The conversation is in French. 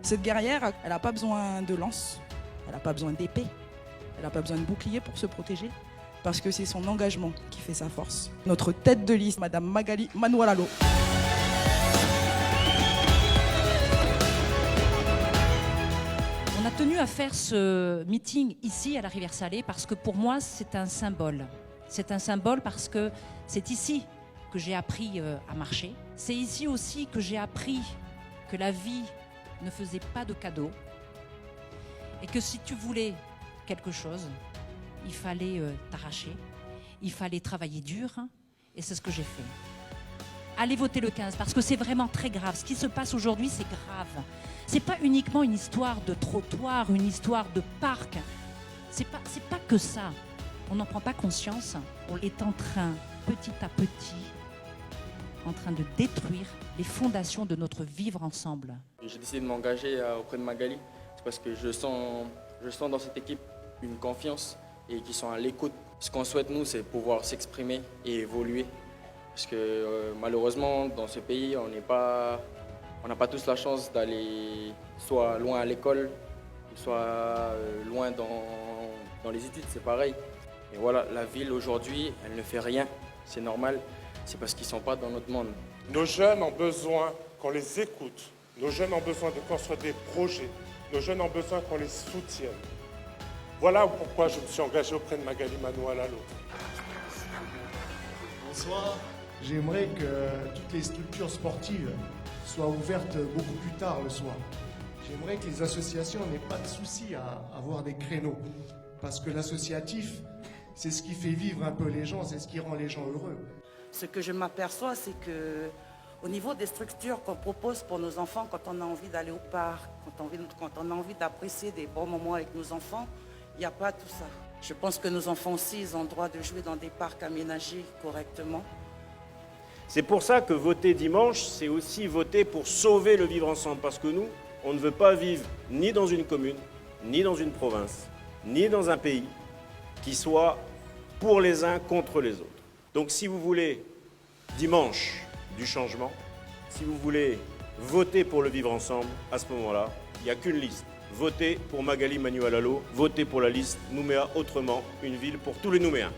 Cette guerrière, elle n'a pas besoin de lance, elle n'a pas besoin d'épée, elle n'a pas besoin de bouclier pour se protéger, parce que c'est son engagement qui fait sa force. Notre tête de liste, Madame Magali Manoualalo. On a tenu à faire ce meeting ici à la Rivière Salée parce que pour moi c'est un symbole. C'est un symbole parce que c'est ici que j'ai appris à marcher. C'est ici aussi que j'ai appris que la vie ne faisait pas de cadeaux et que si tu voulais quelque chose, il fallait t'arracher, il fallait travailler dur et c'est ce que j'ai fait. Allez voter le 15 parce que c'est vraiment très grave. Ce qui se passe aujourd'hui, c'est grave. C'est pas uniquement une histoire de trottoir, une histoire de parc. C'est pas que ça. On n'en prend pas conscience. On est en train, petit à petit, de détruire les fondations de notre vivre ensemble. J'ai décidé de m'engager auprès de Magali. C'est parce que je sens dans cette équipe une confiance et qu'ils sont à l'écoute. Ce qu'on souhaite, nous, c'est pouvoir s'exprimer et évoluer. Parce que malheureusement, dans ce pays, on n'a pas tous la chance d'aller soit loin à l'école, soit loin dans les études, c'est pareil. Et voilà, la ville aujourd'hui, elle ne fait rien, c'est normal, c'est parce qu'ils ne sont pas dans notre monde. Nos jeunes ont besoin qu'on les écoute, nos jeunes ont besoin de construire des projets, nos jeunes ont besoin qu'on les soutienne. Voilà pourquoi je me suis engagé auprès de Magali Manoualalo. Bonsoir. J'aimerais que toutes les structures sportives soient ouvertes beaucoup plus tard le soir. J'aimerais que les associations n'aient pas de souci à avoir des créneaux. Parce que l'associatif, c'est ce qui fait vivre un peu les gens, c'est ce qui rend les gens heureux. Ce que je m'aperçois, c'est que au niveau des structures qu'on propose pour nos enfants, quand on a envie d'aller au parc, quand on a envie d'apprécier des bons moments avec nos enfants, il n'y a pas tout ça. Je pense que nos enfants aussi, ils ont le droit de jouer dans des parcs aménagés correctement. C'est pour ça que voter dimanche, c'est aussi voter pour sauver le vivre ensemble. Parce que nous, on ne veut pas vivre ni dans une commune, ni dans une province, ni dans un pays qui soit pour les uns contre les autres. Donc si vous voulez dimanche du changement, si vous voulez voter pour le vivre ensemble, à ce moment-là, il n'y a qu'une liste. Votez pour Magali Manoualalo, votez pour la liste Nouméa autrement, une ville pour tous les Nouméens.